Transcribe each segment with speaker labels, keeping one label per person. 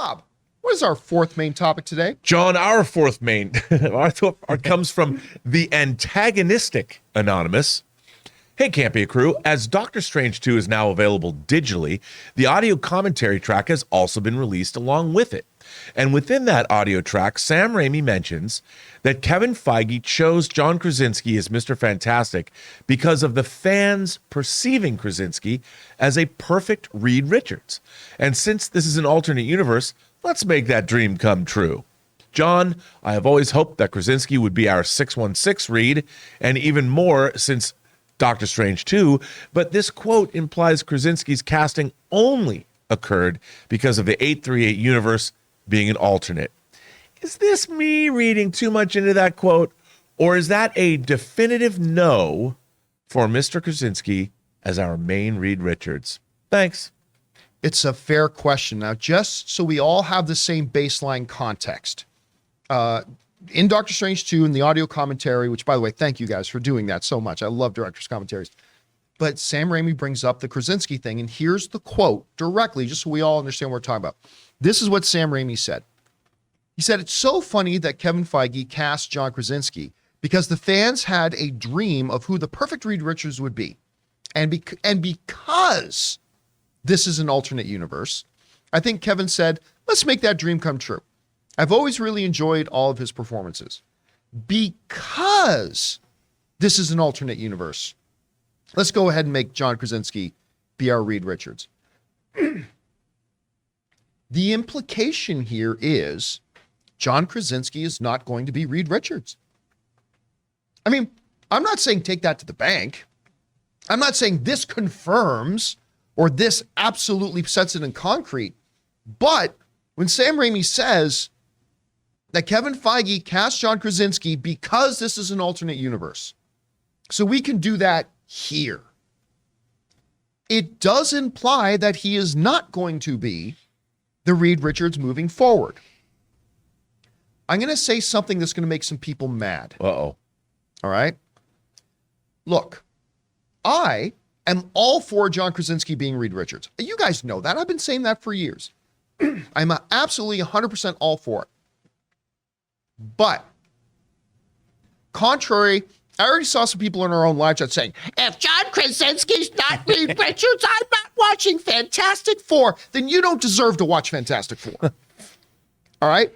Speaker 1: Rob, what is our fourth main topic today?
Speaker 2: John, our fourth main comes from the Antagonistic Anonymous. Hey, Campea Crew, as Doctor Strange 2 is now available digitally, the audio commentary track has also been released along with it. And within that audio track, Sam Raimi mentions that Kevin Feige chose John Krasinski as Mr. Fantastic because of the fans perceiving Krasinski as a perfect Reed Richards. And since this is an alternate universe, let's make that dream come true. John, I have always hoped that Krasinski would be our 616 Reed, and even more since Doctor Strange 2, but this quote implies Krasinski's casting only occurred because of the 838 universe being an alternate. Is this me reading too much into that quote, or is that a definitive no for Mr. Krasinski as our main Reed Richards? Thanks.
Speaker 1: It's a fair question. Now, just so we all have the same baseline context, in Doctor Strange 2, in the audio commentary, which, by the way, thank you guys for doing that so much. I love director's commentaries. But Sam Raimi brings up the Krasinski thing, and here's the quote directly, just so we all understand what we're talking about. This is what Sam Raimi said. He said, "It's so funny that Kevin Feige cast John Krasinski because the fans had a dream of who the perfect Reed Richards would be. And because this is an alternate universe, I think Kevin said, let's make that dream come true. I've always really enjoyed all of his performances. Because this is an alternate universe, let's go ahead and make John Krasinski be our Reed Richards." The implication here is John Krasinski is not going to be Reed Richards. I mean, I'm not saying take that to the bank. I'm not saying this confirms or this absolutely sets it in concrete. But when Sam Raimi says that Kevin Feige cast John Krasinski because this is an alternate universe, so we can do that here, it does imply that he is not going to be the Reed Richards moving forward. I'm going to say something that's going to make some people mad.
Speaker 2: Uh-oh.
Speaker 1: All right? Look, I am all for John Krasinski being Reed Richards. You guys know that. I've been saying that for years. I'm absolutely 100% all for it. But contrary, I already saw some people in our own live chat saying, if John Krasinski's not Reed Richards, I'm not watching Fantastic Four. Then you don't deserve to watch Fantastic Four. All right?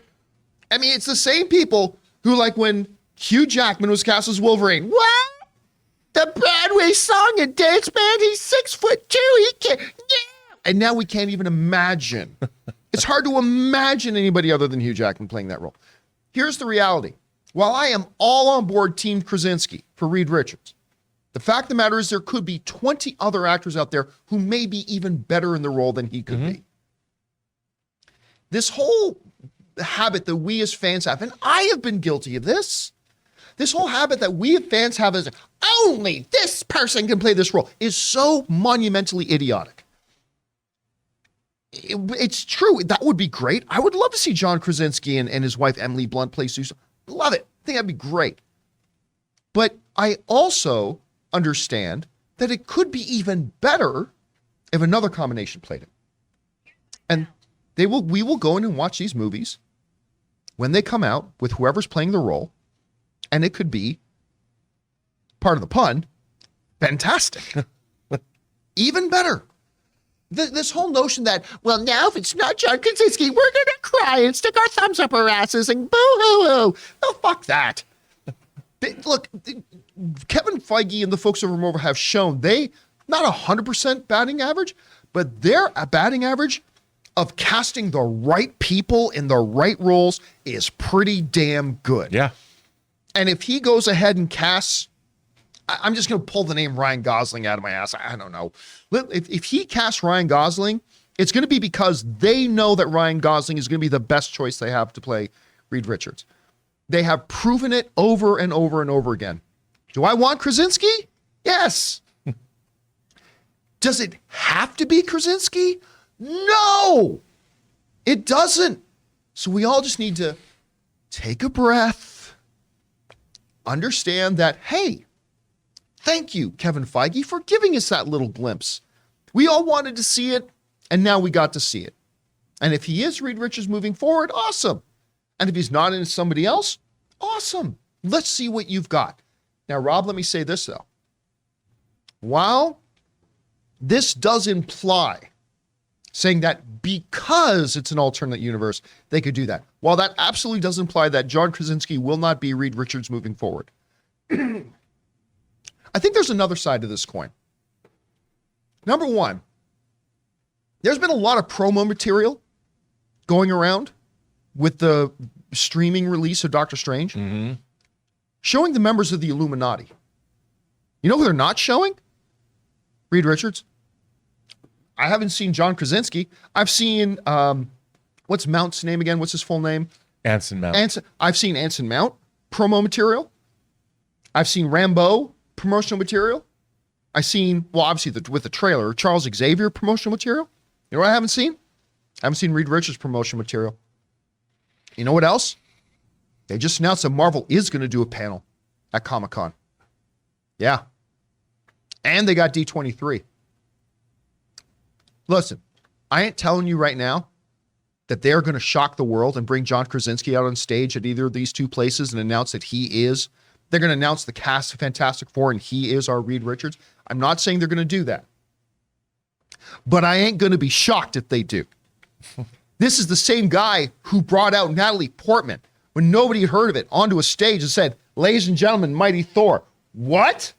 Speaker 1: I mean, it's the same people who, like when Hugh Jackman was cast as Wolverine. What? The Broadway song and dance band? He's 6'2". He can't. Yeah. And now we can't even imagine. It's hard to imagine anybody other than Hugh Jackman playing that role. Here's the reality. While I am all on board Team Krasinski for Reed Richards, the fact of the matter is there could be 20 other actors out there who may be even better in the role than he could be. This whole habit that we as fans have, and I have been guilty of this whole habit that we as fans have is only this person can play this role is so monumentally idiotic. It's true. That would be great. I would love to see John Krasinski and his wife Emily Blunt play Susan. Love it. I think that'd be great. But I also understand that it could be even better if another combination played it. And we will go in and watch these movies when they come out with whoever's playing the role, and it could be, part of the pun, fantastic. Even better. This whole notion that, well, now if it's not John Krasinski, we're going to cry and stick our thumbs up our asses and boo-hoo-hoo. Oh, fuck that. Look, Kevin Feige and the folks over Marvel have shown they, not 100% batting average, but their batting average of casting the right people in the right roles is pretty damn good.
Speaker 2: Yeah.
Speaker 1: And if he goes ahead and casts, I'm just going to pull the name Ryan Gosling out of my ass. I don't know. If he casts Ryan Gosling, it's going to be because they know that Ryan Gosling is going to be the best choice they have to play Reed Richards. They have proven it over and over and over again. Do I want Krasinski? Yes. Does it have to be Krasinski? No, it doesn't. So we all just need to take a breath, understand that, hey, thank you, Kevin Feige, for giving us that little glimpse. We all wanted to see it, and now we got to see it. And if he is Reed Richards moving forward, awesome. And if he's not and it's somebody else, awesome. Let's see what you've got. Now, Rob, let me say this, though. While this does imply saying that because it's an alternate universe, they could do that. While that absolutely does imply that John Krasinski will not be Reed Richards moving forward, I think there's another side to this coin. Number one, there's been a lot of promo material going around with the streaming release of Doctor Strange, showing the members of the Illuminati. You know who they're not showing? Reed Richards. I haven't seen John Krasinski. I've seen, what's Mount's name again? What's his full name?
Speaker 2: Anson Mount.
Speaker 1: I've seen Anson Mount promo material. I've seen Rambo promotional material. I've seen, well, obviously with the trailer, Charles Xavier promotional material. You know what I haven't seen? I haven't seen Reed Richards promotional material. You know what else? They just announced that Marvel is going to do a panel at Comic-Con. Yeah. And they got D23. Listen, I ain't telling you right now that they're going to shock the world and bring John Krasinski out on stage at either of these two places and announce that he is. They're going to announce the cast of Fantastic Four and he is our Reed Richards. I'm not saying they're going to do that. But I ain't going to be shocked if they do. This is the same guy who brought out Natalie Portman when nobody had heard of it onto a stage and said, "Ladies and gentlemen, Mighty Thor." What?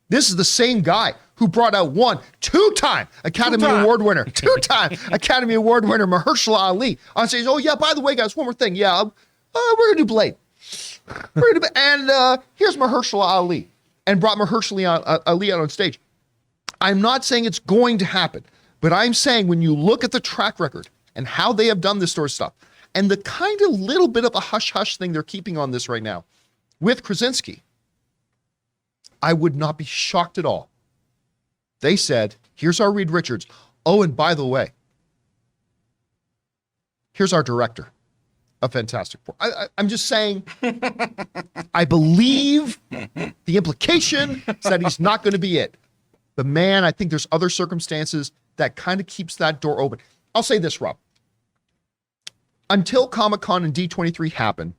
Speaker 1: This is the same guy who brought out two-time Academy Award winner Mahershala Ali on stage. Oh yeah, by the way, guys, one more thing. Yeah, we're gonna do Blade. And here's Mahershala Ali, and brought Mahershala Ali out on stage. I'm not saying it's going to happen, but I'm saying when you look at the track record and how they have done this sort of stuff, and the kind of little bit of a hush-hush thing they're keeping on this right now with Krasinski, I would not be shocked at all. They said, here's our Reed Richards. Oh, and by the way, here's our director of Fantastic Four. I'm just saying, I believe the implication is that he's not going to be it. But man, I think there's other circumstances that kind of keeps that door open. I'll say this, Rob. Until Comic-Con and D23 happen,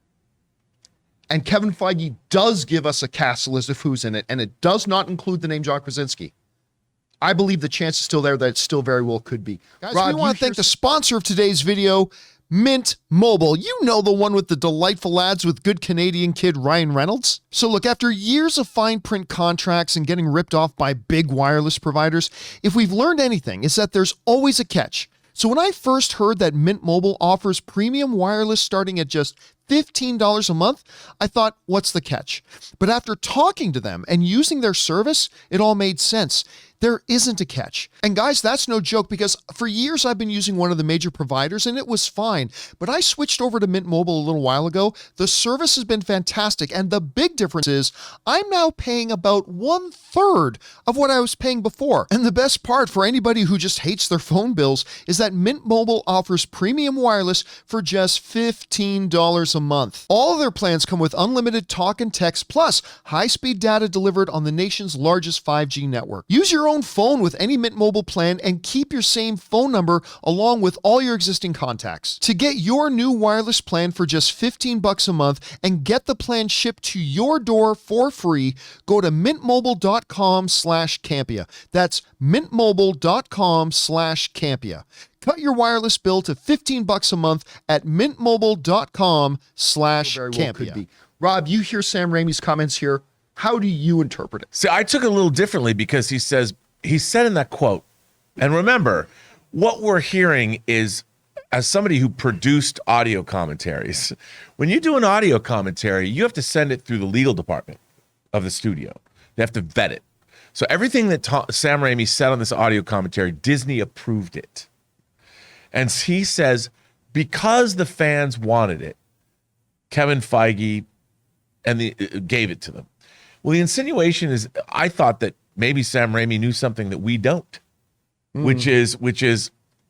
Speaker 1: and Kevin Feige does give us a cast list of who's in it, and it does not include the name John Krasinski, I believe the chance is still there that it still very well could be. Guys, Rob, we want to thank the sponsor of today's video, Mint Mobile. You know, the one with the delightful ads with good Canadian kid Ryan Reynolds. So look, after years of fine print contracts and getting ripped off by big wireless providers, if we've learned anything, it's that there's always a catch. So when I first heard that Mint Mobile offers premium wireless starting at just $15 a month, I thought, what's the catch? But after talking to them and using their service, it all made sense. There isn't a catch. And guys, that's no joke, because for years I've been using one of the major providers and it was fine. But I switched over to Mint Mobile a little while ago. The service has been fantastic. And the big difference is I'm now paying about 1/3 of what I was paying before. And the best part for anybody who just hates their phone bills is that Mint Mobile offers premium wireless for just $15 a month. All of their plans come with unlimited talk and text plus high-speed data delivered on the nation's largest 5G network. Use your own phone with any Mint Mobile plan and keep your same phone number along with all your existing contacts. To get your new wireless plan for just $15 a month and get the plan shipped to your door for free, go to mintmobile.com/Campea. That's mintmobile.com/Campea. Cut your wireless bill to $15 a month at mintmobile.com/Campea. Rob, you hear Sam Raimi's comments here. How do you interpret it?
Speaker 2: See, I took it a little differently because he said in that quote, and remember, what we're hearing is, as somebody who produced audio commentaries, when you do an audio commentary, you have to send it through the legal department of the studio. They have to vet it. So everything that Sam Raimi said on this audio commentary, Disney approved it. And he says, because the fans wanted it, Kevin Feige gave it to them. Well, the insinuation is, I thought that maybe Sam Raimi knew something that we don't, which is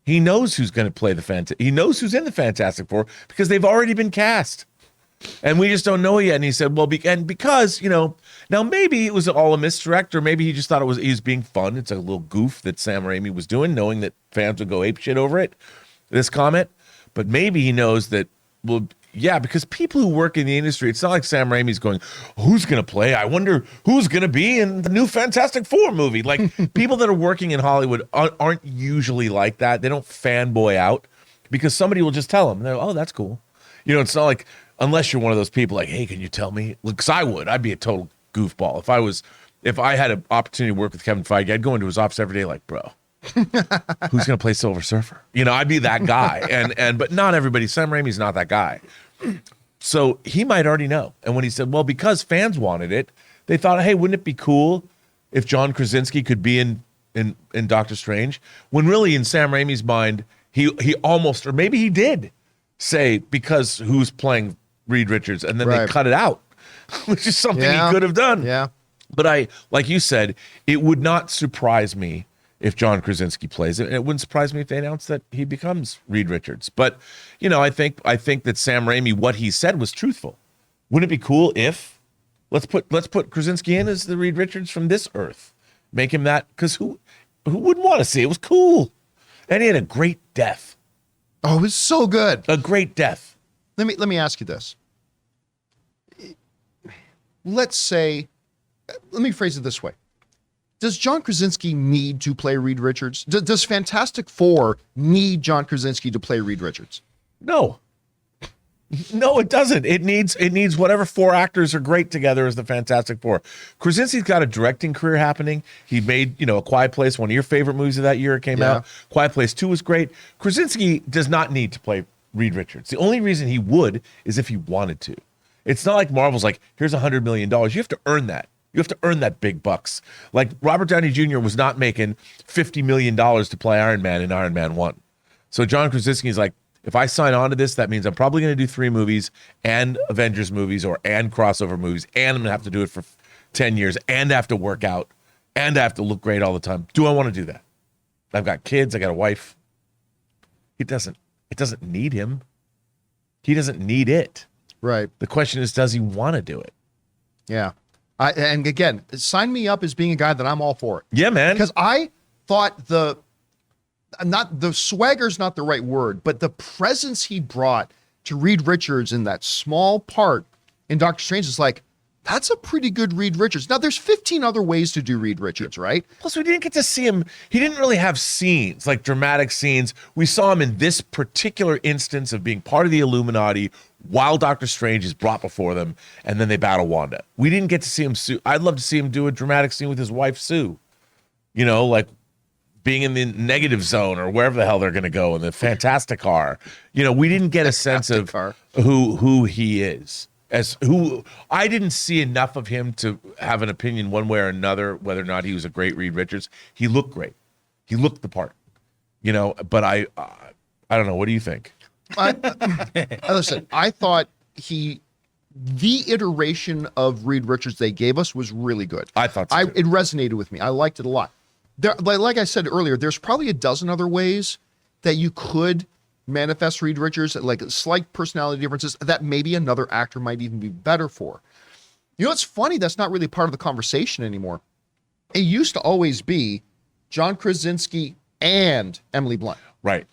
Speaker 2: he knows who's going to play he knows who's in the Fantastic Four because they've already been cast, and we just don't know yet. And he said, well, because now maybe it was all a misdirect, or maybe he just thought he was being fun. It's a little goof that Sam Raimi was doing, knowing that fans would go apeshit over it. This comment, but maybe he knows that, well, yeah, because people who work in the industry, it's not like Sam Raimi's going, who's going to play? I wonder who's going to be in the new Fantastic Four movie. Like, people that are working in Hollywood aren't usually like that. They don't fanboy out because somebody will just tell them, oh, that's cool. You know, it's not like, unless you're one of those people like, hey, can you tell me? Because I'd be a total goofball. If I had an opportunity to work with Kevin Feige, I'd go into his office every day like, bro, who's going to play Silver Surfer? You know, I'd be that guy. But not everybody. Sam Raimi's not that guy. So he might already know. And when he said, well, because fans wanted it, they thought, hey, wouldn't it be cool if John Krasinski could be in Doctor Strange? When really in Sam Raimi's mind, he almost, or maybe he did say, because who's playing Reed Richards? And then they cut it out, which is something he could have done.
Speaker 1: Yeah.
Speaker 2: But like you said, it would not surprise me if John Krasinski plays it, and it wouldn't surprise me if they announced that he becomes Reed Richards. But you know, I think that Sam Raimi, what he said was truthful. Wouldn't it be cool if let's put Krasinski in as the Reed Richards from this Earth, make him that? Because who wouldn't want to see it? It was cool, and he had a great death.
Speaker 1: Oh, it was so good.
Speaker 2: A great death.
Speaker 1: Let me ask you this. Let me phrase it this way. Does John Krasinski need to play Reed Richards? Does Fantastic Four need John Krasinski to play Reed Richards?
Speaker 2: No. No, it doesn't. It needs whatever four actors are great together as the Fantastic Four. Krasinski's got a directing career happening. He made, A Quiet Place, one of your favorite movies of that year it came out. Quiet Place 2 was great. Krasinski does not need to play Reed Richards. The only reason he would is if he wanted to. It's not like Marvel's like, here's $100 million. You have to earn that. You have to earn that big bucks. Like Robert Downey Jr. was not making $50 million to play Iron Man in Iron Man 1. So John Krasinski's like, if I sign on to this, that means I'm probably going to do 3 movies and Avengers movies and crossover movies, and I'm going to have to do it for 10 years and have to work out and I have to look great all the time. Do I want to do that? I've got kids. I got a wife. It doesn't need him. He doesn't need it.
Speaker 1: Right.
Speaker 2: The question is, does he want to do it?
Speaker 1: Yeah. And again, sign me up as being a guy that I'm all for it.
Speaker 2: Yeah, man.
Speaker 1: Because I thought the swagger's not the right word, but the presence he brought to Reed Richards in that small part in Doctor Strange is like, that's a pretty good Reed Richards. Now, there's 15 other ways to do Reed Richards, right?
Speaker 2: Plus, we didn't get to see him. He didn't really have scenes, like dramatic scenes. We saw him in this particular instance of being part of the Illuminati while Doctor Strange is brought before them, and then they battle Wanda. We didn't get to see him. I'd love to see him do a dramatic scene with his wife, Sue. Like being in the negative zone or wherever the hell they're going to go in the Fantastic Car. We didn't get a sense of who he is. I didn't see enough of him to have an opinion one way or another whether or not he was a great Reed Richards. He looked great. He looked the part. But I don't know. What do you think?
Speaker 1: Listen, I thought the iteration of Reed Richards they gave us was really good.
Speaker 2: I thought so too.
Speaker 1: It resonated with me. I liked it a lot. Like I said earlier, there's probably a dozen other ways that you could manifest Reed Richards, like slight personality differences that maybe another actor might even be better for. It's funny, that's not really part of the conversation anymore. It used to always be John Krasinski and Emily Blunt.
Speaker 2: Right.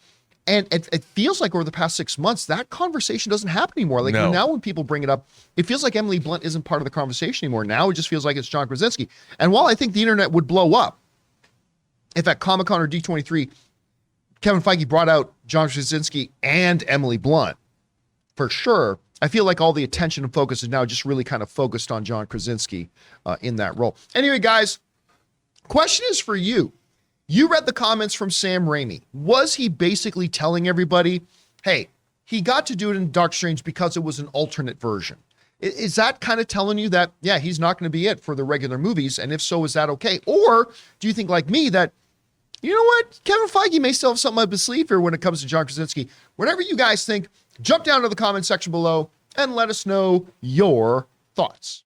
Speaker 1: And it feels like over the past 6 months, that conversation doesn't happen anymore. Like now when people bring it up, it feels like Emily Blunt isn't part of the conversation anymore. Now it just feels like it's John Krasinski. And while I think the internet would blow up if at Comic-Con or D23, Kevin Feige brought out John Krasinski and Emily Blunt, for sure, I feel like all the attention and focus is now just really kind of focused on John Krasinski in that role. Anyway, guys, question is for you. You read the comments from Sam Raimi. Was he basically telling everybody, hey, he got to do it in Doctor Strange because it was an alternate version? Is that kind of telling you that, yeah, he's not going to be it for the regular movies? And if so, is that okay? Or do you think like me that, you know what, Kevin Feige may still have something up his sleeve here when it comes to John Krasinski? Whatever you guys think, jump down to the comment section below and let us know your thoughts.